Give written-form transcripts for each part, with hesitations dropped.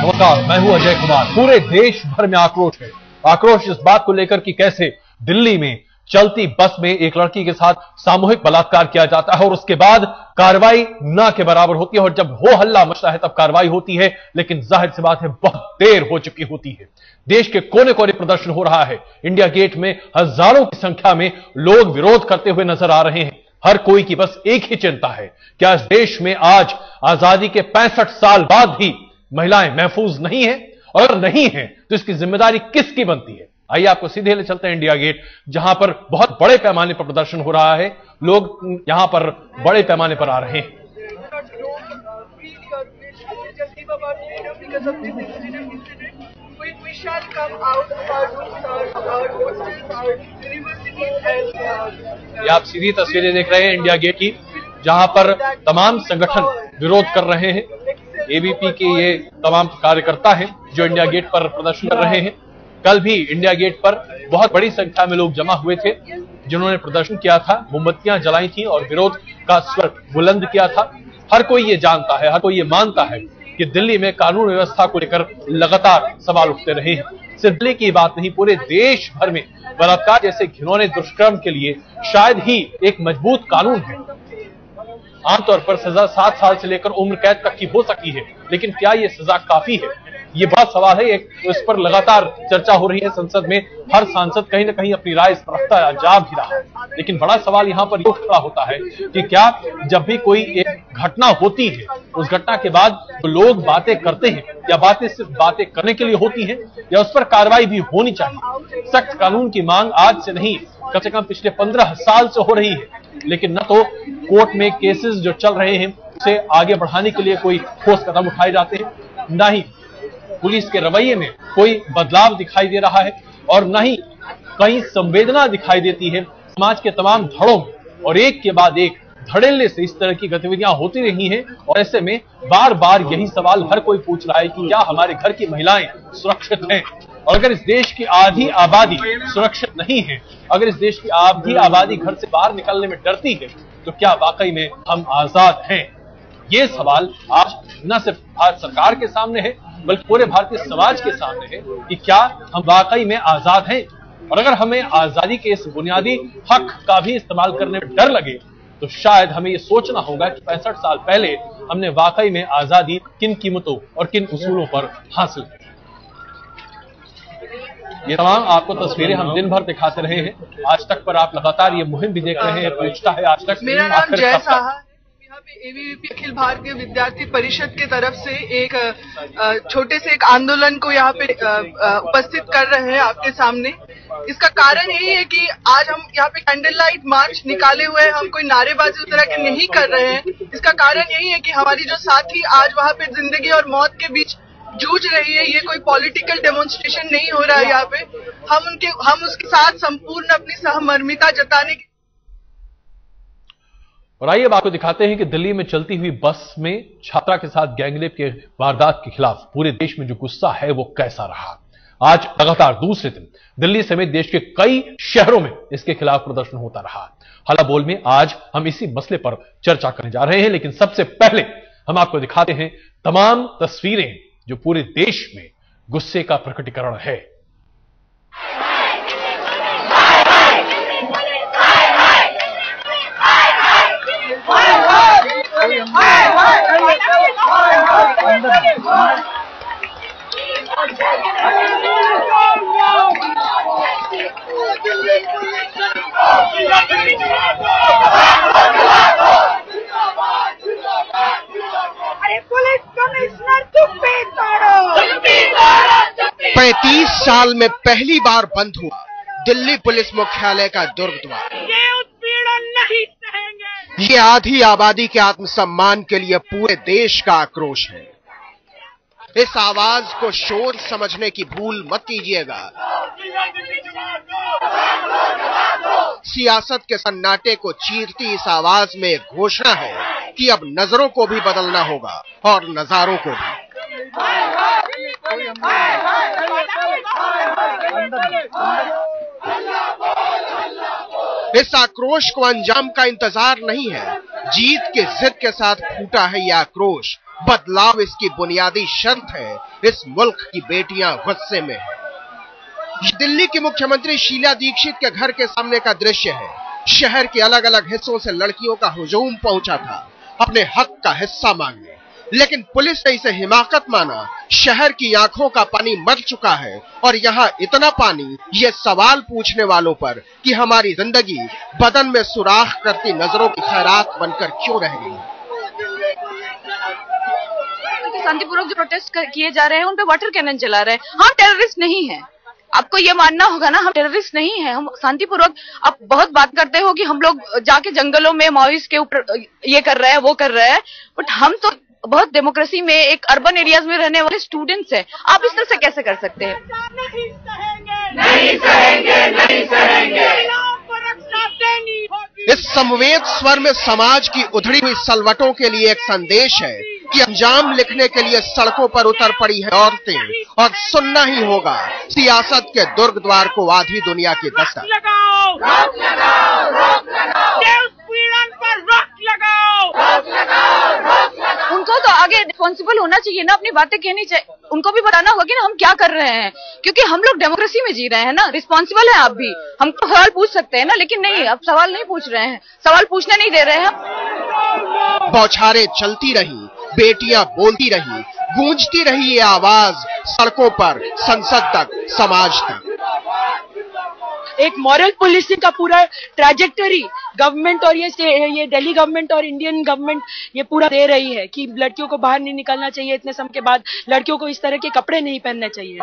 नमस्कार, मैं हूं अजय कुमार। पूरे देश भर में आक्रोश है। आक्रोश इस बात को लेकर कि कैसे दिल्ली में चलती बस में एक लड़की के साथ सामूहिक बलात्कार किया जाता है और उसके बाद कार्रवाई ना के बराबर होती है, और जब हो हल्ला मचता है तब कार्रवाई होती है, लेकिन जाहिर सी बात है बहुत देर हो चुकी होती है। देश के कोने कोने प्रदर्शन हो रहा है। इंडिया गेट में हजारों की संख्या में लोग विरोध करते हुए नजर आ रहे हैं। हर कोई की बस एक ही चिंता है, क्या इस देश में आज आजादी के 65 साल बाद भी महिलाएं महफूज नहीं है? और अगर नहीं है तो इसकी जिम्मेदारी किसकी बनती है? आइए आपको सीधे ले चलते हैं इंडिया गेट, जहां पर बहुत बड़े पैमाने पर प्रदर्शन हो रहा है। लोग यहां पर बड़े पैमाने पर आ रहे हैं। ये आप सीधी तस्वीरें देख रहे हैं इंडिया गेट की, जहां पर तमाम संगठन विरोध कर रहे हैं। एबीपी के ये तमाम कार्यकर्ता हैं जो इंडिया गेट पर प्रदर्शन कर रहे हैं। कल भी इंडिया गेट पर बहुत बड़ी संख्या में लोग जमा हुए थे, जिन्होंने प्रदर्शन किया था, मोमबत्तियां जलाई थी और विरोध का स्वर बुलंद किया था। हर कोई ये जानता है, हर कोई ये मानता है कि दिल्ली में कानून व्यवस्था को लेकर लगातार सवाल उठते रहे हैं। सिर्फ दिल्ली की बात नहीं, पूरे देश भर में बलात्कार जैसे घिनौने दुष्कर्म के लिए शायद ही एक मजबूत कानून है। आमतौर पर सजा 7 साल से लेकर उम्र कैद तक की हो सकती है, लेकिन क्या यह सजा काफी है? ये बड़ा सवाल है। इस पर लगातार चर्चा हो रही है संसद में। हर सांसद कहीं ना कहीं अपनी राय इस पर रखता जा भी रहा है, लेकिन बड़ा सवाल यहां पर ये खड़ा होता है कि क्या जब भी कोई एक घटना होती है, उस घटना के बाद तो लोग बातें करते हैं, या बातें सिर्फ बातें करने के लिए होती हैं, या उस पर कार्रवाई भी होनी चाहिए? सख्त कानून की मांग आज से नहीं, कम से कम पिछले 15 साल से हो रही है, लेकिन न तो कोर्ट में केसेस जो चल रहे हैं उसे आगे बढ़ाने के लिए कोई ठोस कदम उठाए जाते हैं, न ही पुलिस के रवैये में कोई बदलाव दिखाई दे रहा है, और न ही कहीं संवेदना दिखाई देती है समाज के तमाम धड़ों में। और एक के बाद एक धड़ल्ले से इस तरह की गतिविधियां होती रही हैं, और ऐसे में बार बार यही सवाल हर कोई पूछ रहा है कि क्या हमारे घर की महिलाएं सुरक्षित हैं? और अगर इस देश की आधी आबादी सुरक्षित नहीं है, अगर इस देश की आधी आबादी घर से बाहर निकलने में डरती है, तो क्या वाकई में हम आजाद हैं? ये सवाल आज न सिर्फ भारत सरकार के सामने है, बल्कि पूरे भारतीय समाज के सामने है कि क्या हम वाकई में आजाद हैं? और अगर हमें आजादी के इस बुनियादी हक का भी इस्तेमाल करने में डर लगे, तो शायद हमें यह सोचना होगा कि 65 साल पहले हमने वाकई में आजादी किन कीमतों और किन उसूलों पर हासिल की। ये तमाम आपको तस्वीरें हम दिन भर दिखाते रहे हैं। आज तक पर आप लगातार ये मुहिम भी देख रहे हैं, पूछता है आज तक। मेरा नाम जय साहा, यहाँ पे एबीवीपी अखिल भारतीय विद्यार्थी परिषद के तरफ से एक छोटे से एक आंदोलन को यहाँ पे उपस्थित कर रहे हैं आपके सामने। इसका कारण यही है कि आज हम यहाँ पे कैंडल लाइट मार्च निकाले हुए हैं। हम कोई नारेबाजी उस तरह के नहीं कर रहे हैं। इसका कारण यही है कि हमारी जो साथी आज वहाँ पे जिंदगी और मौत के बीच जूझ रही है, ये कोई पॉलिटिकल डेमोन्स्ट्रेशन नहीं हो रहा है। यहाँ पे हम उसके साथ संपूर्ण अपनी सहमर्मिता जताने की। और आइए अब आपको दिखाते हैं कि दिल्ली में चलती हुई बस में छात्रा के साथ गैंगरेप के वारदात के खिलाफ पूरे देश में जो गुस्सा है वो कैसा रहा। आज लगातार दूसरे दिन दिल्ली समेत देश के कई शहरों में इसके खिलाफ प्रदर्शन होता रहा। हल्ला बोल में आज हम इसी मसले पर चर्चा करने जा रहे हैं, लेकिन सबसे पहले हम आपको दिखाते हैं तमाम तस्वीरें जो पूरे देश में गुस्से का प्रकटीकरण है। पुलिस कमिश्नर चुप्पी तोड़ो। 35 साल में पहली बार बंद हुआ दिल्ली पुलिस मुख्यालय का दुर्ग द्वार। ये उत्पीड़न नहीं सहेंगे। ये आधी आबादी के आत्मसम्मान के लिए पूरे देश का आक्रोश है। इस आवाज को शोर समझने की भूल मत कीजिएगा। सियासत के सन्नाटे को चीरती इस आवाज में एक घोषणा है कि अब नजरों को भी बदलना होगा और नजारों को भी। इस आक्रोश को अंजाम का इंतजार नहीं है। जीत के जिद के साथ फूटा है यह आक्रोश बदलाव इसकी बुनियादी शर्त है। इस मुल्क की बेटियां गुस्से में हैं। ये दिल्ली की मुख्यमंत्री शीला दीक्षित के घर के सामने का दृश्य है। शहर के अलग अलग हिस्सों से लड़कियों का हुजूम पहुंचा था अपने हक का हिस्सा मांगने, लेकिन पुलिस ने इसे हिमाकत माना। शहर की आंखों का पानी मर चुका है और यहाँ इतना पानी, ये सवाल पूछने वालों पर कि हमारी जिंदगी बदन में सुराख करती नजरों की खैरात बनकर क्यों रह गई। शांतिपूर्वक जो प्रोटेस्ट किए जा रहे हैं उन पे वाटर कैनन चला रहे हैं। हम टेररिस्ट नहीं है, आपको ये मानना होगा ना, हम टेररिस्ट नहीं है। हम शांतिपूर्वक, आप बहुत बात करते हो कि हम लोग जाके जंगलों में माओइस्ट के ऊपर ये कर रहे हैं वो कर रहे हैं, बट हम तो बहुत डेमोक्रेसी में एक अर्बन एरियाज में रहने वाले स्टूडेंट्स हैं। आप इस तरह से कैसे कर सकते हैं? नहीं सहेंगे। इस समवेत स्वर में समाज की उधड़ी हुई सलवटों के लिए एक संदेश है कि अंजाम लिखने के लिए सड़कों पर उतर पड़ी है औरतें, और सुनना ही होगा सियासत के दुर्ग द्वार को आधी दुनिया की दस्तक। रोक लगाओ। उत्पीड़न पर रोक लगाओ। उनको तो आगे रिस्पॉन्सिबल होना चाहिए ना, अपनी बातें कहनी चाहिए, उनको भी बताना होगा कि ना हम क्या कर रहे हैं, क्योंकि हम लोग डेमोक्रेसी में जी रहे हैं ना। रिस्पॉन्सिबल है आप भी, हमको सवाल पूछ सकते हैं ना, लेकिन नहीं, आप सवाल नहीं पूछ रहे हैं, सवाल पूछने नहीं दे रहे हैं। बौछारें चलती रही, बेटियां बोलती रही, गूंजती रही ये आवाज सड़कों पर, संसद तक, समाज तक। एक मॉरल पुलिसिंग का पूरा ट्रैजेक्टरी गवर्नमेंट और ये दिल्ली गवर्नमेंट और इंडियन गवर्नमेंट ये पूरा दे रही है कि लड़कियों को बाहर नहीं निकलना चाहिए, इतने समय के बाद लड़कियों को इस तरह के कपड़े नहीं पहनने चाहिए।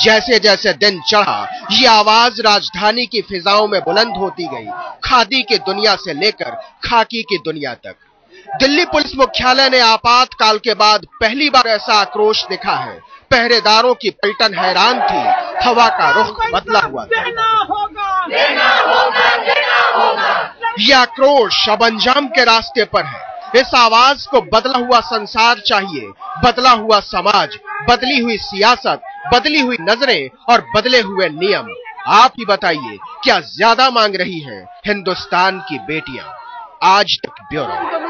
जैसे जैसे दिन चढ़ा, ये आवाज राजधानी की फिजाओं में बुलंद होती गई, खादी की दुनिया से लेकर खाकी की दुनिया तक। दिल्ली पुलिस मुख्यालय ने आपातकाल के बाद पहली बार ऐसा आक्रोश दिखा है। पहरेदारों की पलटन हैरान थी, हवा का रुख बदला हुआ था। यह आक्रोश अब अंजाम के रास्ते पर है। इस आवाज को बदला हुआ संसार चाहिए, बदला हुआ समाज, बदली हुई सियासत, बदली हुई नजरें और बदले हुए नियम। आप ही बताइए, क्या ज्यादा मांग रही हैं हिंदुस्तान की बेटियां? आज तक ब्यूरो।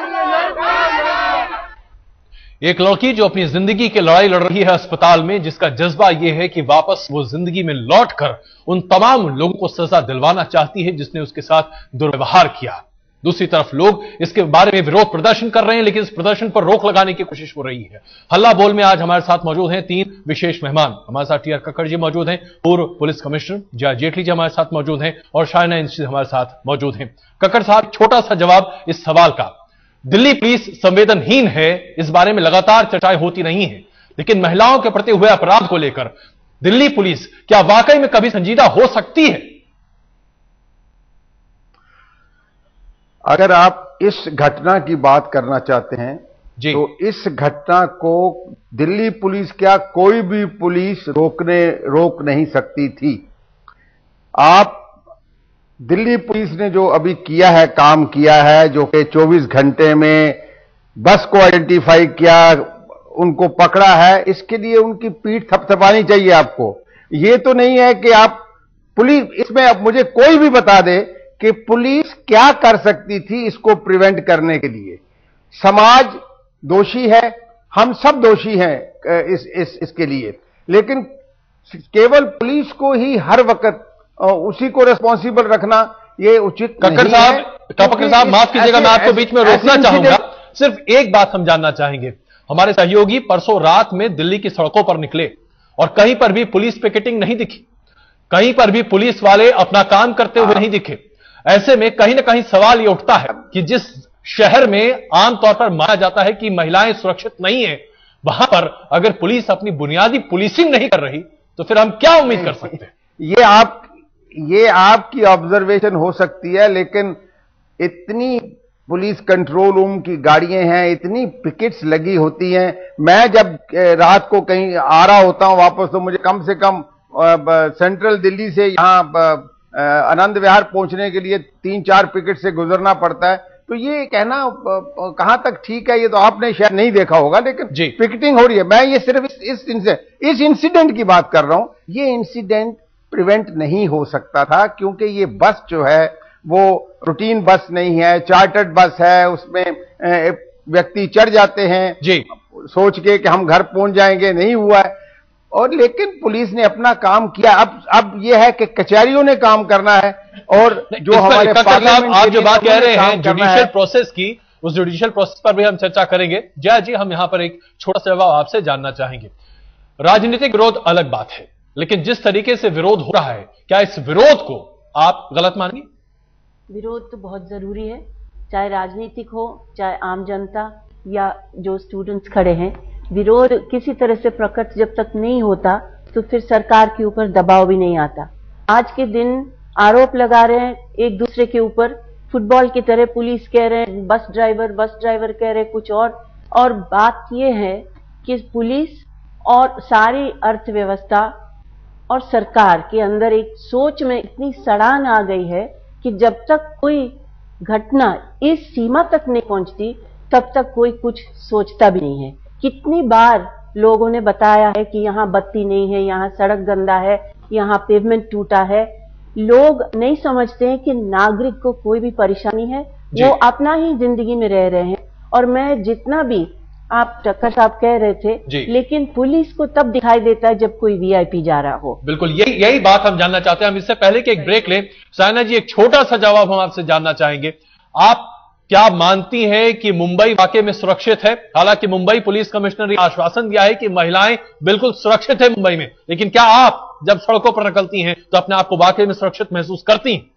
एक लड़की जो अपनी जिंदगी की लड़ाई लड़ रही है अस्पताल में, जिसका जज्बा यह है कि वापस वो जिंदगी में लौटकर उन तमाम लोगों को सजा दिलवाना चाहती है जिसने उसके साथ दुर्व्यवहार किया। दूसरी तरफ लोग इसके बारे में विरोध प्रदर्शन कर रहे हैं, लेकिन इस प्रदर्शन पर रोक लगाने की कोशिश हो रही है। हल्ला बोल में आज हमारे साथ मौजूद हैं 3 विशेष मेहमान। हमारे साथ टी आर कक्कड़ जी मौजूद हैं, पूर्व पुलिस कमिश्नर जया जेटली जी हमारे साथ मौजूद हैं, और शायना इंद्र हमारे साथ मौजूद हैं। कक्कड़ साहब, छोटा सा जवाब इस सवाल का। दिल्ली पुलिस संवेदनहीन है, इस बारे में लगातार चर्चाएं होती नहीं है, लेकिन महिलाओं के प्रति हुए अपराध को लेकर दिल्ली पुलिस क्या वाकई में कभी संजीदा हो सकती है? अगर आप इस घटना की बात करना चाहते हैं जी, तो इस घटना को दिल्ली पुलिस क्या कोई भी पुलिस रोक नहीं सकती थी। आप दिल्ली पुलिस ने जो अभी किया है, काम किया है, जो कि 24 घंटे में 10 को आइडेंटिफाई किया, उनको पकड़ा है, इसके लिए उनकी पीठ थपथपानी चाहिए आपको। ये तो नहीं है कि आप पुलिस, इसमें अब मुझे कोई भी बता दे कि पुलिस क्या कर सकती थी इसको प्रिवेंट करने के लिए। समाज दोषी है, हम सब दोषी हैं इसके लिए, लेकिन केवल पुलिस को ही हर वक्त उसी को रिस्पॉन्सिबल रखना ये उचित नहीं है। कक्कड़ साहब माफ कीजिएगा, मैं आपको बीच में रोकना चाहूंगा। सिर्फ एक बात हम जानना चाहेंगे, हमारे सहयोगी परसों रात में दिल्ली की सड़कों पर निकले और कहीं पर भी पुलिस पिकेटिंग नहीं दिखी, कहीं पर भी पुलिस वाले अपना काम करते हुए नहीं दिखे। ऐसे में कहीं ना कहीं सवाल ये उठता है कि जिस शहर में आमतौर पर माना जाता है कि महिलाएं सुरक्षित नहीं है, वहां पर अगर पुलिस अपनी बुनियादी पुलिसिंग नहीं कर रही तो फिर हम क्या उम्मीद कर सकते हैं? ये आपकी ऑब्जर्वेशन हो सकती है, लेकिन इतनी पुलिस कंट्रोल रूम की गाड़ियां हैं, इतनी पिकेट्स लगी होती हैं। मैं जब रात को कहीं आ रहा होता हूं वापस, तो मुझे कम से कम सेंट्रल दिल्ली से यहां आनंद विहार पहुंचने के लिए 3-4 पिकेट से गुजरना पड़ता है। तो ये कहना कहां तक ठीक है, ये तो आपने शायद नहीं देखा होगा, लेकिन पिकेटिंग हो रही है। मैं ये सिर्फ इस इंसिडेंट की बात कर रहा हूं। ये इंसिडेंट प्रिवेंट नहीं हो सकता था, क्योंकि ये बस जो है वो रूटीन बस नहीं है, चार्टर्ड बस है, उसमें व्यक्ति चढ़ जाते हैं जी सोच के कि हम घर पहुंच जाएंगे, नहीं हुआ है। और लेकिन पुलिस ने अपना काम किया। अब यह है कि कचहरियों ने काम करना है और जो हमारे पार्लियामेंट आप जो बात कह रहे हैं जुडिशियल प्रोसेस की, उस जुडिशियल प्रोसेस पर भी हम चर्चा करेंगे। जया जी, हम यहां पर एक छोटा सा जवाब आपसे जानना चाहेंगे। राजनीतिक विरोध अलग बात है, लेकिन जिस तरीके से विरोध हो रहा है, क्या इस विरोध को आप गलत मानेंगे? विरोध तो बहुत जरूरी है, चाहे राजनीतिक हो, चाहे आम जनता या जो स्टूडेंट्स खड़े हैं। विरोध किसी तरह से प्रकट जब तक नहीं होता तो फिर सरकार के ऊपर दबाव भी नहीं आता। आज के दिन आरोप लगा रहे हैं एक दूसरे के ऊपर, फुटबॉल की तरह पुलिस कह रहे हैं बस ड्राइवर कह रहे हैं कुछ और बात यह है कि पुलिस और सारी अर्थव्यवस्था और सरकार के अंदर एक सोच में इतनी सड़ान आ गई है कि जब तक कोई घटना इस सीमा तक नहीं पहुंचती तब तक कोई कुछ सोचता भी नहीं है। कितनी बार लोगों ने बताया है कि यहाँ बत्ती नहीं है, यहाँ सड़क गंदा है, यहाँ पेवमेंट टूटा है। लोग नहीं समझते हैं कि नागरिक को कोई भी परेशानी है, वो अपना ही जिंदगी में रह रहे हैं। और मैं जितना भी आप टक्कर साहब कह रहे थे, लेकिन पुलिस को तब दिखाई देता है जब कोई वीआईपी जा रहा हो। बिल्कुल यही बात हम जानना चाहते हैं। हम इससे पहले कि एक ब्रेक लें, साइना जी, एक छोटा सा जवाब हम आपसे जानना चाहेंगे। आप क्या मानती हैं कि मुंबई वाकई में सुरक्षित है? हालांकि मुंबई पुलिस कमिश्नर ने आश्वासन दिया है कि महिलाएं बिल्कुल सुरक्षित है मुंबई में, लेकिन क्या आप जब सड़कों पर निकलती हैं तो अपने आप को वाकई में सुरक्षित महसूस करती हैं?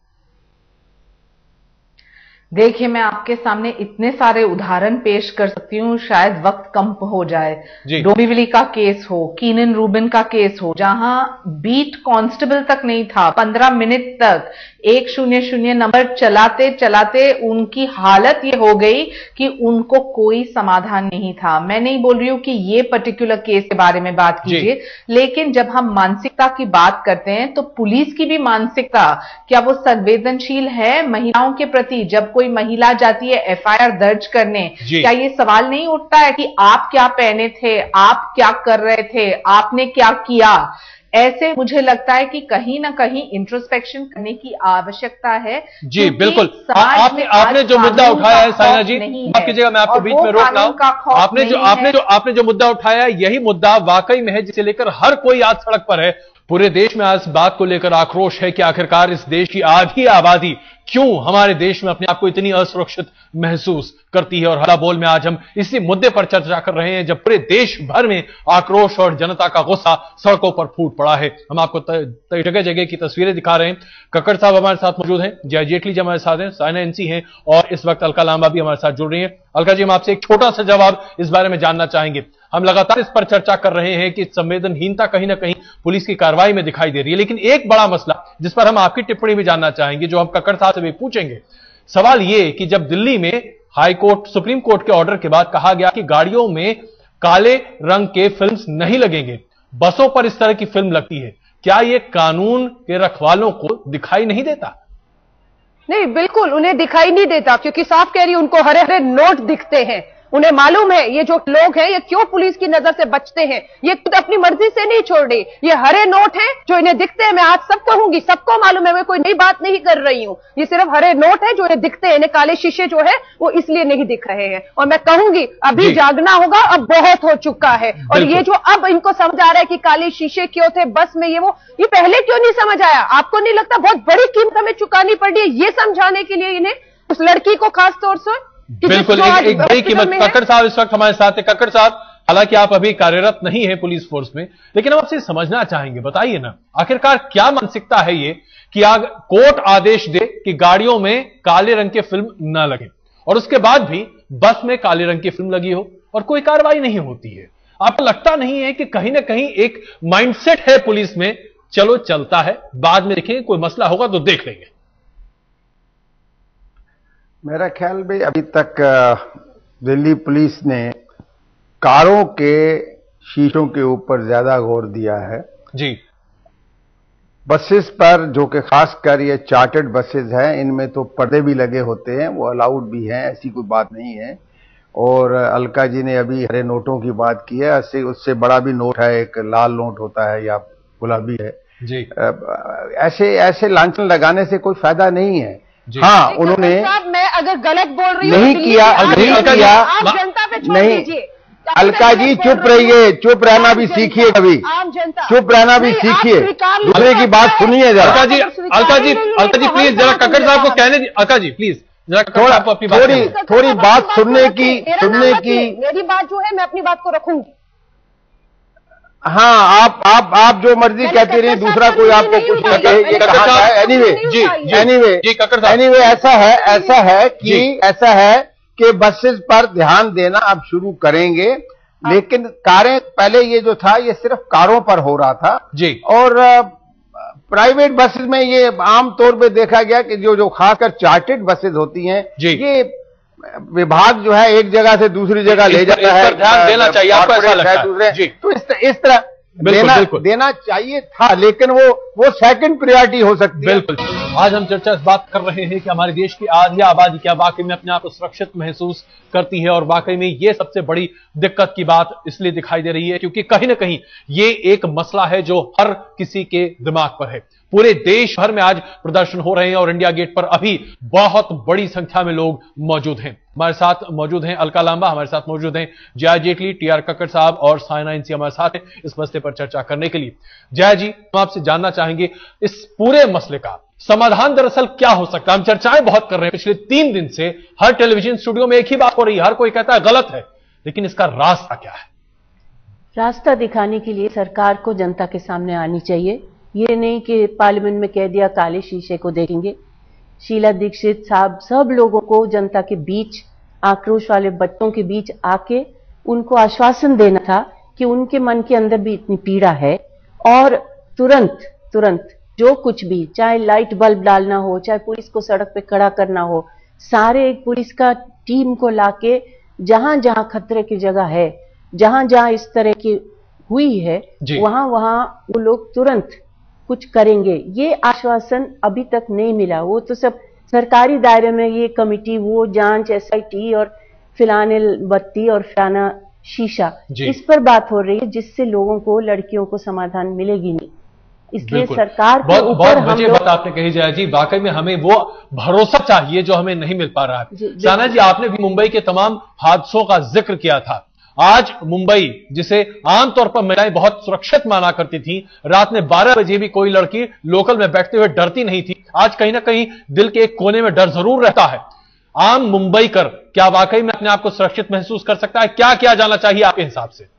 देखिए, मैं आपके सामने इतने सारे उदाहरण पेश कर सकती हूँ, शायद वक्त कम हो जाए। डोंबिवली का केस हो, कीनन रूबिन का केस हो, जहां बीट कांस्टेबल तक नहीं था, 15 मिनट तक 100 नंबर चलाते चलाते उनकी हालत ये हो गई कि उनको कोई समाधान नहीं था। मैं नहीं बोल रही हूं कि ये पर्टिकुलर केस के बारे में बात कीजिए, लेकिन जब हम मानसिकता की बात करते हैं तो पुलिस की भी मानसिकता, क्या वो संवेदनशील है महिलाओं के प्रति? जब कोई महिला जाती है एफआईआर दर्ज करने, क्या ये सवाल नहीं उठता है कि आप क्या पहने थे, आप क्या कर रहे थे, आपने क्या किया? ऐसे मुझे लगता है कि कहीं ना कहीं इंट्रोस्पेक्शन करने की आवश्यकता है। जी बिल्कुल। आपने जो मुद्दा उठाया है साइना जी, माफ कीजिएगा मैं आपको बीच में रोक रहा हूं। आपने जो मुद्दा उठाया है, यही मुद्दा वाकई में है जिसे लेकर हर कोई आज सड़क पर है। पूरे देश में आज इस बात को लेकर आक्रोश है कि आखिरकार इस देश की आधी आबादी क्यों हमारे देश में अपने आप को इतनी असुरक्षित महसूस करती है। और हल्ला बोल में आज हम इसी मुद्दे पर चर्चा कर रहे हैं, जब पूरे देश भर में आक्रोश और जनता का गुस्सा सड़कों पर फूट पड़ा है। हम आपको जगह जगह की तस्वीरें दिखा रहे हैं। कक्कड़ साहब हमारे साथ मौजूद हैं, जया जेटली जी हमारे साथ हैं, साइना एनसी हैं और इस वक्त अलका लांबा भी हमारे साथ जुड़ रही हैं। अलका जी, हम आपसे एक छोटा सा जवाब इस बारे में जानना चाहेंगे। हम लगातार इस पर चर्चा कर रहे हैं कि संवेदनहीनता कहीं ना कहीं पुलिस की कार्रवाई में दिखाई दे रही है, लेकिन एक बड़ा मसला जिस पर हम आपकी टिप्पणी भी जानना चाहेंगे, जो हम कक्कड़ साहब से भी पूछेंगे, सवाल यह कि जब दिल्ली में हाई कोर्ट, सुप्रीम कोर्ट के ऑर्डर के बाद कहा गया कि गाड़ियों में काले रंग के फिल्म्स नहीं लगेंगे, बसों पर इस तरह की फिल्म लगती है, क्या यह कानून के रखवालों को दिखाई नहीं देता? नहीं, बिल्कुल उन्हें दिखाई नहीं देता, क्योंकि साफ कह रही उनको हरे हरे नोट दिखते हैं। उन्हें मालूम है ये जो लोग हैं ये क्यों पुलिस की नजर से बचते हैं, ये खुद अपनी मर्जी से नहीं छोड़ रही। ये हरे नोट हैं जो इन्हें दिखते हैं, मैं आज सब कहूंगी, सबको मालूम है, मैं कोई नई बात नहीं कर रही हूं। ये सिर्फ हरे नोट है जो इन्हें दिखते हैं, इन्हें काले शीशे जो है वो इसलिए नहीं दिख रहे हैं। और मैं कहूंगी अभी जागना होगा, अब बहुत हो चुका है। और ये जो अब इनको समझ आ रहा है कि काले शीशे क्यों थे बस में, ये पहले क्यों नहीं समझ आया? आपको नहीं लगता बहुत बड़ी कीमत हमें चुकानी पड़ रही है ये समझाने के लिए इन्हें, उस लड़की को खास तौर से? बिल्कुल, एक बड़ी कीमत। कक्कड़ साहब इस वक्त हमारे साथ है। कक्कड़ साहब, हालांकि आप अभी कार्यरत नहीं है पुलिस फोर्स में, लेकिन हम आपसे समझना चाहेंगे, बताइए ना, आखिरकार क्या मानसिकता है ये कि कोर्ट आदेश दे कि गाड़ियों में काले रंग की फिल्म ना लगे और उसके बाद भी बस में काले रंग की फिल्म लगी हो और कोई कार्रवाई नहीं होती है? आपको लगता नहीं है कि कहीं ना कहीं एक माइंडसेट है पुलिस में, चलो चलता है, बाद में देखेंगे, कोई मसला होगा तो देख लेंगे? मेरा ख्याल में अभी तक दिल्ली पुलिस ने कारों के शीशों के ऊपर ज्यादा गौर दिया है जी। बसेस पर, जो कि खासकर ये चार्टर्ड बसेस हैं, इनमें तो पर्दे भी लगे होते हैं, वो अलाउड भी हैं, ऐसी कोई बात नहीं है। और अलका जी ने अभी हरे नोटों की बात की है, उससे बड़ा भी नोट है, एक लाल नोट होता है या गुलाबी है जी। ऐसे लांछन लगाने से कोई फायदा नहीं है। हाँ, उन्होंने मैं अगर गलत बोल रही हूँ नहीं किया, आप जनता पे छोड़ दीजिए। अलका जी चुप रहिए, चुप रहना भी सीखिए, कभी आम जनता चुप रहना भी सीखिए, दूसरे की बात सुनिए जरा। अलका जी प्लीज जरा कक्कड़ साहब को कहने दीजिए। अलका जी प्लीज जरा थोड़ी बात सुनने की मेरी बात जो है मैं अपनी बात को रखूंगी। हाँ, आप जो मर्जी कहते रहिए, दूसरा कोई आपको कुछ नहीं कहे। एनीवे ऐसा है कि बसेस पर ध्यान देना अब शुरू करेंगे, लेकिन कारें पहले ये जो था ये सिर्फ कारों पर हो रहा था जी, और प्राइवेट बसेस में ये आमतौर पे देखा गया कि जो खासकर चार्टर्ड बसेस होती हैं, ये विभाग जो है एक जगह से दूसरी जगह ले जाता है, ध्यान देना चाहिए, आपको ऐसा लगता है? तो इस तरह देना चाहिए था, लेकिन वो सेकंड प्रायोरिटी हो सकती है। बिल्कुल। आज हम चर्चा इस बात कर रहे हैं कि हमारे देश की आधी आबादी क्या वाकई में अपने आप को सुरक्षित महसूस करती है, और वाकई में ये सबसे बड़ी दिक्कत की बात इसलिए दिखाई दे रही है क्योंकि कहीं ना कहीं ये एक मसला है जो हर किसी के दिमाग पर है। पूरे देश भर में आज प्रदर्शन हो रहे हैं और इंडिया गेट पर अभी बहुत बड़ी संख्या में लोग मौजूद हैं। हमारे साथ मौजूद हैं अलका लांबा, हमारे साथ मौजूद हैं जया जेटली, टीआर कक्कड़ साहब और साइना इंसी हमारे साथ हैं इस मसले पर चर्चा करने के लिए। जया जी, हम आपसे जानना चाहेंगे इस पूरे मसले का समाधान दरअसल क्या हो सकता है? हम चर्चाएं बहुत कर रहे हैं पिछले 3 दिन से, हर टेलीविजन स्टूडियो में एक ही बात हो रही है, हर कोई कहता है गलत है, लेकिन इसका रास्ता क्या है? रास्ता दिखाने के लिए सरकार को जनता के सामने आनी चाहिए। ये नहीं कि पार्लियामेंट में कह दिया काले शीशे को देखेंगे। शीला दीक्षित साहब सब लोगों को जनता के बीच, आक्रोश वाले बच्चों के बीच आके उनको आश्वासन देना था कि उनके मन के अंदर भी इतनी पीड़ा है और तुरंत जो कुछ भी, चाहे लाइट बल्ब डालना हो, चाहे पुलिस को सड़क पे खड़ा करना हो, सारे एक पुलिस का टीम को लाके जहां जहां खतरे की जगह है, जहां जहां इस तरह की हुई है, वहां वो लोग तुरंत कुछ करेंगे। ये आश्वासन अभी तक नहीं मिला। वो तो सब सरकारी दायरे में ये कमेटी, वो जांच, एसआईटी और फिलहाल बत्ती और फिलाना शीशा, इस पर बात हो रही है, जिससे लोगों को, लड़कियों को समाधान मिलेगी नहीं। इसलिए सरकार के ऊपर हम लोग, बात आपने कही जाए जी, वाकई में हमें वो भरोसा चाहिए जो हमें नहीं मिल पा रहा है। साना जी, आपने भी मुंबई के तमाम हादसों का जिक्र किया था। आज मुंबई, जिसे आमतौर पर महिलाएं बहुत सुरक्षित माना करती थी, रात में 12 बजे भी कोई लड़की लोकल में बैठते हुए डरती नहीं थी। आज कहीं ना कहीं दिल के एक कोने में डर जरूर रहता है। आम मुंबईकर क्या वाकई में अपने आप को सुरक्षित महसूस कर सकता है? क्या किया जाना चाहिए आपके हिसाब से?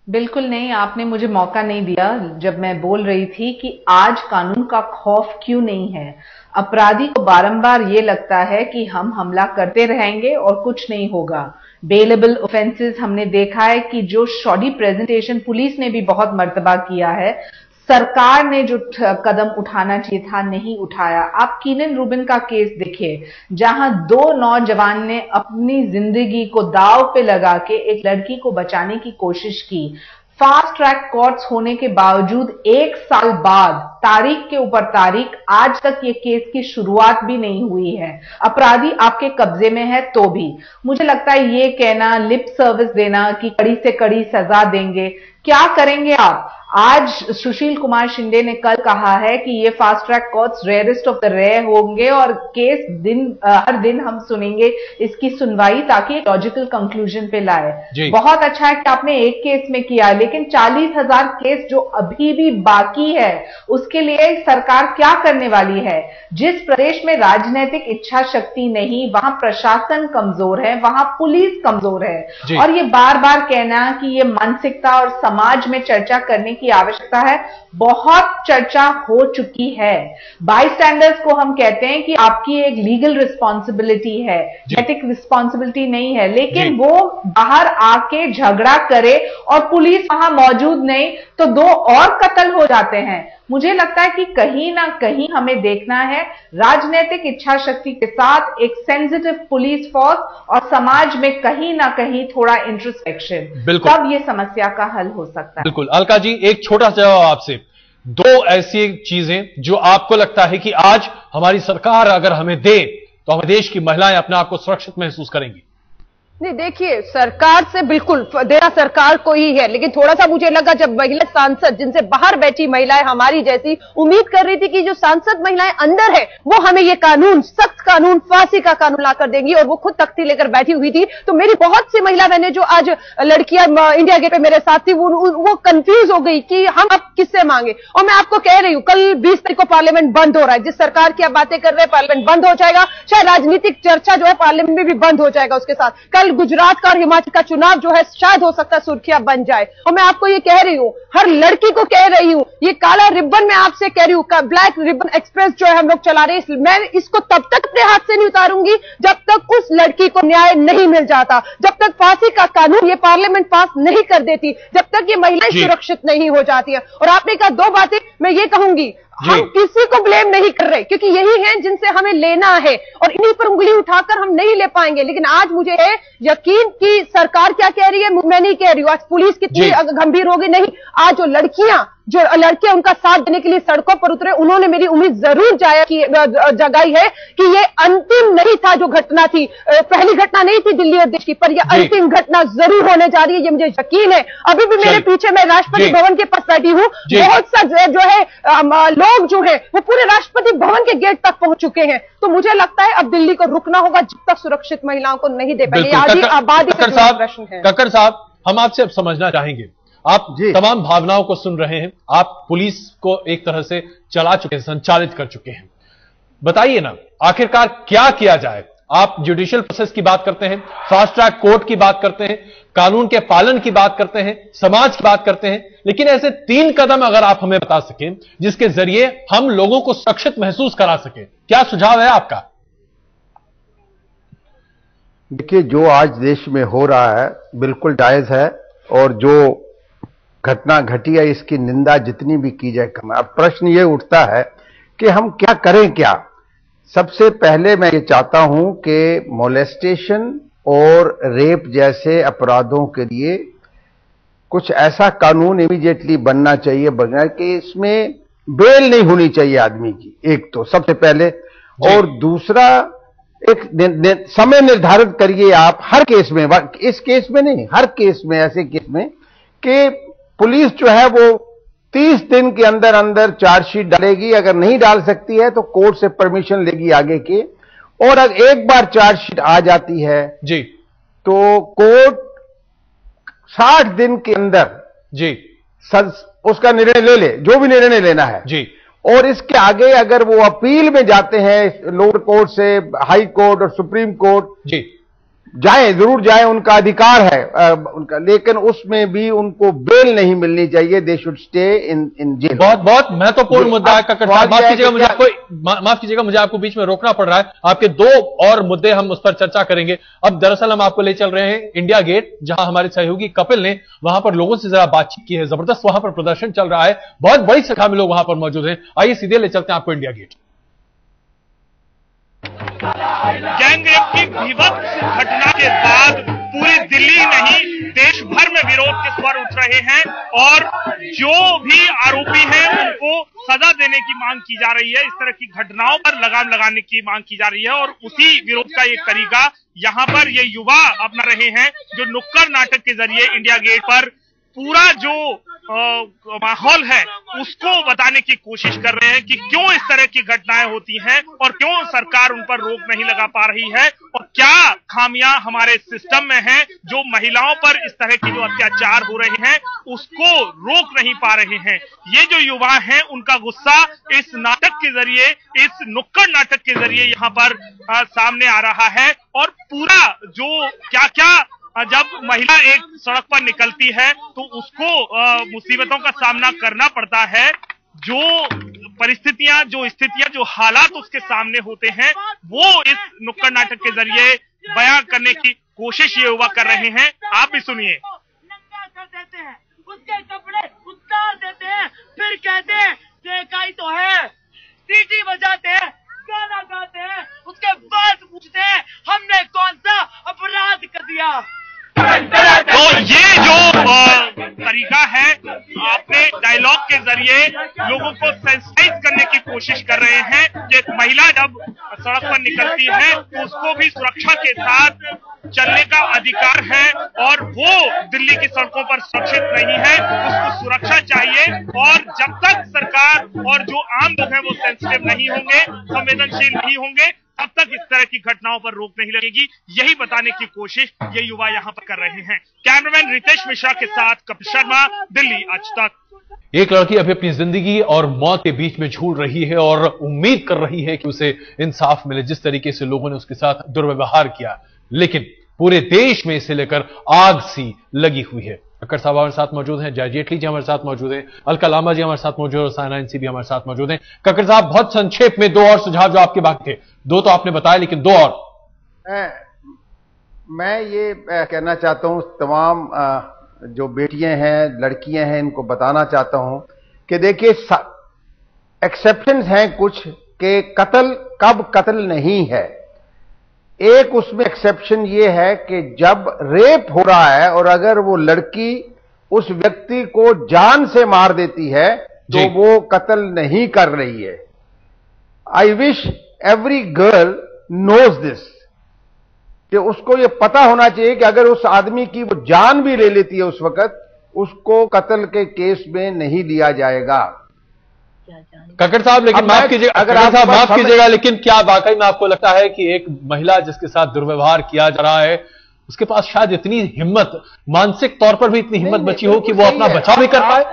बिल्कुल नहीं, आपने मुझे मौका नहीं दिया जब मैं बोल रही थी कि आज कानून का खौफ क्यों नहीं है। अपराधी को बारंबार ये लगता है कि हम हमला करते रहेंगे और कुछ नहीं होगा। बेलेबल ऑफेंसेस हमने देखा है कि जो शॉडी प्रेजेंटेशन पुलिस ने भी बहुत मर्तबा किया है, सरकार ने जो कदम उठाना चाहिए था नहीं उठाया। आप कीनन रूबिन का केस देखिए, जहां 2 नौजवान ने अपनी जिंदगी को दांव पे लगा के एक लड़की को बचाने की कोशिश की। फास्ट ट्रैक कोर्ट्स होने के बावजूद 1 साल बाद तारीख के ऊपर तारीख आज तक ये केस की शुरुआत भी नहीं हुई है। अपराधी आपके कब्जे में है तो भी मुझे लगता है ये कहना, लिप सर्विस देना कि कड़ी से कड़ी सजा देंगे, क्या करेंगे आप? आज सुशील कुमार शिंदे ने कल कहा है कि ये fast track courts rarest of the rare होंगे और केस हर दिन हम सुनेंगे इसकी सुनवाई, ताकि एक लॉजिकल कंक्लूजन पे लाए। बहुत अच्छा है कि आपने एक केस में किया, लेकिन 40,000 केस जो अभी भी बाकी है उसके लिए सरकार क्या करने वाली है? जिस प्रदेश में राजनीतिक इच्छा शक्ति नहीं, वहां प्रशासन कमजोर है, वहां पुलिस कमजोर है, और ये बार बार कहना कि ये मानसिकता और समाज में चर्चा करने की आवश्यकता है, बहुत चर्चा हो चुकी है। बाईस्टैंडर्स को हम कहते हैं कि आपकी एक लीगल रिस्पॉन्सिबिलिटी है, एथिक रिस्पॉन्सिबिलिटी नहीं है, लेकिन वो बाहर आके झगड़ा करे और पुलिस वहां मौजूद नहीं तो 2 और कत्ल हो जाते हैं। मुझे लगता है कि कहीं ना कहीं हमें देखना है राजनीतिक इच्छा शक्ति के साथ एक सेंसिटिव पुलिस फोर्स और समाज में कहीं ना कहीं थोड़ा इंट्रोस्पेक्शन, तब ये समस्या का हल हो सकता है। बिल्कुल। अलका जी, एक छोटा सा जवाब आपसे, 2 ऐसी चीजें जो आपको लगता है कि आज हमारी सरकार अगर हमें दे तो हमारे देश की महिलाएं अपने आप को सुरक्षित महसूस करेंगी। नहीं, देखिए, सरकार से बिल्कुल देना सरकार को ही है, लेकिन थोड़ा सा मुझे लगा जब महिला सांसद जिनसे बाहर बैठी महिलाएं हमारी जैसी उम्मीद कर रही थी कि जो सांसद महिलाएं अंदर है वो हमें ये कानून, सख्त कानून, फांसी का कानून लाकर देंगी, और वो खुद तख्ती लेकर बैठी हुई थी। तो मेरी बहुत सी महिला बहनें जो आज लड़कियां इंडिया गेट पे मेरे साथ थी वो कंफ्यूज हो गई कि हम अब किससे मांगे। और मैं आपको कह रही हूं, कल 20 तारीख को पार्लियामेंट बंद हो रहा है। जिस सरकार की आप बातें कर रहे हैं, पार्लियामेंट बंद हो जाएगा, शायद राजनीतिक चर्चा जो है पार्लियामेंट में भी बंद हो जाएगा उसके साथ। कल गुजरात का और हिमाचल का चुनाव जो है शायद हो सकता है सुर्खियां बन जाए। और मैं आपको ये कह रही हूं, हर लड़की को कह रही हूं, ये काला रिबन मैं आपसे कह रही हूं, ब्लैक रिबन एक्सप्रेस जो है हम लोग चला रहे हैं, मैं इसको तब तक अपने हाथ से नहीं उतारूंगी जब तक उस लड़की को न्याय नहीं मिल जाता, जब तक फांसी का कानून ये पार्लियामेंट पास नहीं कर देती, जब तक ये महिलाएं सुरक्षित नहीं हो जाती है। और आपने कहा दो बातें, मैं ये कहूंगी, हम किसी को ब्लेम नहीं कर रहे, क्योंकि यही हैं जिनसे हमें लेना है, और इन्हीं पर उंगली उठाकर हम नहीं ले पाएंगे। लेकिन आज मुझे है यकीन कि सरकार क्या कह रही है, मैं नहीं कह रही हूं, आज पुलिस कितनी गंभीर होगी नहीं, आज जो लड़कियां उनका साथ देने के लिए सड़कों पर उतरे, उन्होंने मेरी उम्मीद जरूर जगाई है कि ये अंतिम नहीं था जो घटना थी, पहली घटना नहीं थी दिल्ली और देश की, पर यह अंतिम घटना जरूर होने जा रही है, ये मुझे यकीन है। अभी भी मेरे पीछे मैं राष्ट्रपति भवन के पास बैठी हूँ, बहुत सा जो है लोग जो है वो पूरे राष्ट्रपति भवन के गेट तक पहुंच चुके हैं। तो मुझे लगता है अब दिल्ली को रुकना होगा जब तक सुरक्षित महिलाओं को नहीं दे पाएंगे। आधी आबादी का प्रश्न है। कक्कड़ साहब, हम आपसे अब समझना चाहेंगे, आप तमाम भावनाओं को सुन रहे हैं, आप पुलिस को एक तरह से चला चुके हैं, संचालित कर चुके हैं, बताइए ना आखिरकार क्या किया जाए। आप जुडिशियल प्रोसेस की बात करते हैं, फास्ट ट्रैक कोर्ट की बात करते हैं, कानून के पालन की बात करते हैं, समाज की बात करते हैं, लेकिन ऐसे 3 कदम अगर आप हमें बता सकें जिसके जरिए हम लोगों को सुरक्षित महसूस करा सकें, क्या सुझाव है आपका? देखिए, जो आज देश में हो रहा है बिल्कुल जायज है, और जो घटना घटी है इसकी निंदा जितनी भी की जाए कम है। अब प्रश्न ये उठता है कि हम क्या करें। क्या सबसे पहले मैं ये चाहता हूं कि मोलेस्टेशन और रेप जैसे अपराधों के लिए कुछ ऐसा कानून इमीडिएटली बनना चाहिए, बगैर कि इसमें बेल नहीं होनी चाहिए आदमी की, एक तो सबसे पहले। और दूसरा, एक समय निर्धारित करिए आप हर केस में, इस केस में नहीं, हर केस में, ऐसे केस में कि पुलिस जो है वो 30 दिन के अंदर अंदर चार्जशीट डालेगी, अगर नहीं डाल सकती है तो कोर्ट से परमिशन लेगी आगे की, और अगर एक बार चार्जशीट आ जाती है जी तो कोर्ट 60 दिन के अंदर जी उसका निर्णय ले ले, जो भी निर्णय लेना है जी। और इसके आगे अगर वो अपील में जाते हैं लोअर कोर्ट से हाई कोर्ट और सुप्रीम कोर्ट, जी जाए, जरूर जाए, उनका अधिकार है उनका, लेकिन उसमें भी उनको बेल नहीं मिलनी चाहिए, they should stay in jail. बहुत बहुत महत्वपूर्ण मुद्दा है कक्कड़ साहब, माफ कीजिएगा मुझे आपको बीच में रोकना पड़ रहा है, आपके 2 और मुद्दे हम उस पर चर्चा करेंगे। अब दरअसल हम आपको ले चल रहे हैं इंडिया गेट, जहां हमारे सहयोगी कपिल ने वहां पर लोगों से जरा बातचीत की है, जबरदस्त वहां पर प्रदर्शन चल रहा है, बहुत बड़ी संख्या में लोग वहां पर मौजूद हैं। आइए सीधे ले चलते हैं आपको इंडिया गेट। गैंगरेप की भीभत्स घटना के बाद पूरी दिल्ली नहीं देश भर में विरोध के स्वर उठ रहे हैं, और जो भी आरोपी हैं उनको सजा देने की मांग की जा रही है। इस तरह की घटनाओं पर लगाम लगाने की मांग की जा रही है, और उसी विरोध का एक तरीका यहाँ पर ये युवा अपना रहे हैं, जो नुक्कड़ नाटक के जरिए इंडिया गेट पर पूरा जो माहौल है उसको बताने की कोशिश कर रहे हैं कि क्यों इस तरह की घटनाएं होती हैं और क्यों सरकार उन पर रोक नहीं लगा पा रही है, और क्या खामियां हमारे सिस्टम में हैं जो महिलाओं पर इस तरह की जो अत्याचार हो रहे हैं उसको रोक नहीं पा रहे हैं। ये जो युवा हैं उनका गुस्सा इस नाटक के जरिए, इस नुक्कड़ नाटक के जरिए यहाँ पर सामने आ रहा है, और पूरा जो क्या क्या जब महिला एक सड़क पर निकलती है तो उसको मुसीबतों का सामना करना पड़ता है, जो परिस्थितियां, जो स्थितियां, जो हालात उसके सामने होते हैं, वो इस नुक्कड़ नाटक के जरिए बयां करने की कोशिश ये युवा कर रहे हैं। आप भी सुनिए। नंगा कर देते हैं, उसके कपड़े उतार देते हैं, फिर कहते हैं देखा ही तो है, सीटी बजाते हैं, गाना गाते हैं, उसके बाद पूछते हैं हमने कौन सा अपराध कर दिया। तो ये जो तरीका है, आपने डायलॉग के जरिए लोगों को सेंसिटाइज करने की कोशिश कर रहे हैं कि एक महिला जब सड़क पर निकलती है तो उसको भी सुरक्षा के साथ चलने का अधिकार है और वो दिल्ली की सड़कों पर सुरक्षित नहीं है, उसको सुरक्षा चाहिए। और जब तक सरकार और जो आम लोग हैं वो सेंसिटिव नहीं होंगे, संवेदनशील नहीं होंगे, तब तक इस तरह की घटनाओं पर रोक नहीं लगेगी। यही बताने की कोशिश ये युवा यहाँ पर कर रहे हैं। कैमरामैन रितेश मिश्रा के साथ कपिल शर्मा, दिल्ली आज तक। एक लड़की अभी अपनी जिंदगी और मौत के बीच में झूल रही है और उम्मीद कर रही है कि उसे इंसाफ मिले। जिस तरीके से लोगों ने उसके साथ दुर्व्यवहार किया, लेकिन पूरे देश में इसे लेकर आग सी लगी हुई है। कक्कड़ साहब हमारे साथ मौजूद हैं, जय जेटली जी हमारे साथ मौजूद हैं, अलका लांबा जी हमारे साथ मौजूद और सायना एनसी भी हमारे साथ मौजूद हैं। कक्कड़ साहब, बहुत संक्षेप में दो और सुझाव जो आपके बाकी थे, दो तो आपने बताया लेकिन दो और। मैं ये कहना चाहता हूं तमाम जो बेटियां हैं, लड़कियां हैं, इनको बताना चाहता हूं कि देखिए एक्सेप्शंस हैं कुछ कि कत्ल कब कत्ल नहीं है। एक उसमें एक्सेप्शन ये है कि जब रेप हो रहा है और अगर वो लड़की उस व्यक्ति को जान से मार देती है तो वो कत्ल नहीं कर रही है। I wish every girl knows this, कि उसको ये पता होना चाहिए कि अगर उस आदमी की वो जान भी ले लेती है उस वक्त, उसको कत्ल के केस में नहीं लिया जाएगा। कक्कड़ साहब, लेकिन माफ कीजिएगा, अगर आप माफ कीजिएगा, लेकिन क्या वाकई में आपको लगता है कि एक महिला जिसके साथ दुर्व्यवहार किया जा रहा है, उसके पास शायद इतनी हिम्मत, मानसिक तौर पर भी इतनी हिम्मत बची हो कि वो अपना बचाव भी कर पाए?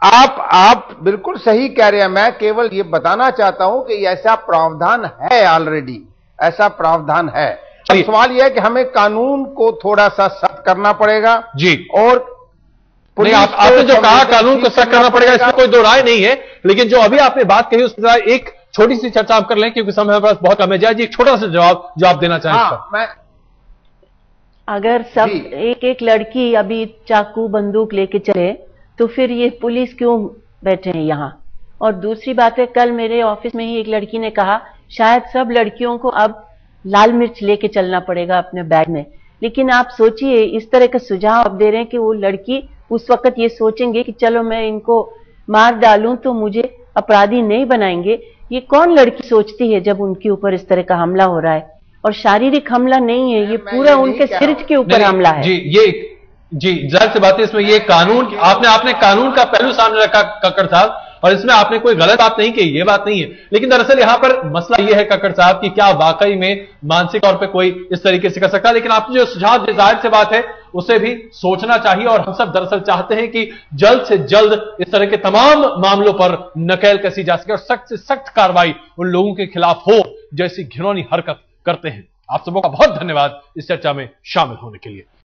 आप बिल्कुल सही कह रहे हैं। मैं केवल ये बताना चाहता हूं कि ऐसा प्रावधान है, ऑलरेडी ऐसा प्रावधान है। सवाल यह है कि हमें कानून को थोड़ा सा सख्त करना पड़ेगा जी। और नहीं, आपने जो कहा कानून को सख्त करना पड़ेगा, इसमें कोई दो राय नहीं है, लेकिन जो अभी आपने बात कही उसके एक छोटी सी चर्चा आप कर लें क्योंकि समय हमारे पास बहुत कम है। जय जी, एक छोटा सा जवाब जो आप देना चाहें। अगर सब एक एक लड़की अभी चाकू बंदूक लेके चले तो फिर ये पुलिस क्यों बैठे हैं यहाँ? और दूसरी बात है, कल मेरे ऑफिस में ही एक लड़की ने कहा शायद सब लड़कियों को अब लाल मिर्च लेके चलना पड़ेगा अपने बैग में। लेकिन आप सोचिए, इस तरह का सुझाव आप दे रहे हैं कि वो लड़की उस वक्त ये सोचेंगे कि चलो मैं इनको मार डालूं तो मुझे अपराधी नहीं बनाएंगे। ये कौन लड़की सोचती है जब उनके ऊपर इस तरह का हमला हो रहा है? और शारीरिक हमला नहीं है, ये पूरा उनके सिर के ऊपर हमला है। जी जाहिर सी बात है, इसमें ये कानून आपने कानून का पहलू सामने रखा कक्कड़ साहब, और इसमें आपने कोई गलत बात नहीं कही, ये बात नहीं है। लेकिन दरअसल यहां पर मसला यह है कक्कड़ साहब कि क्या वाकई में मानसिक तौर पे कोई इस तरीके से कर सकता है? लेकिन आपने जो सुझाव दिया, जाहिर सी बात है उसे भी सोचना चाहिए। और हम सब दरअसल चाहते हैं कि जल्द से जल्द इस तरह के तमाम मामलों पर नकेल कसी जा सके और सख्त से सख्त कार्रवाई उन लोगों के खिलाफ हो जैसी घिनौनी हरकत करते हैं। आप सबों का बहुत धन्यवाद इस चर्चा में शामिल होने के लिए।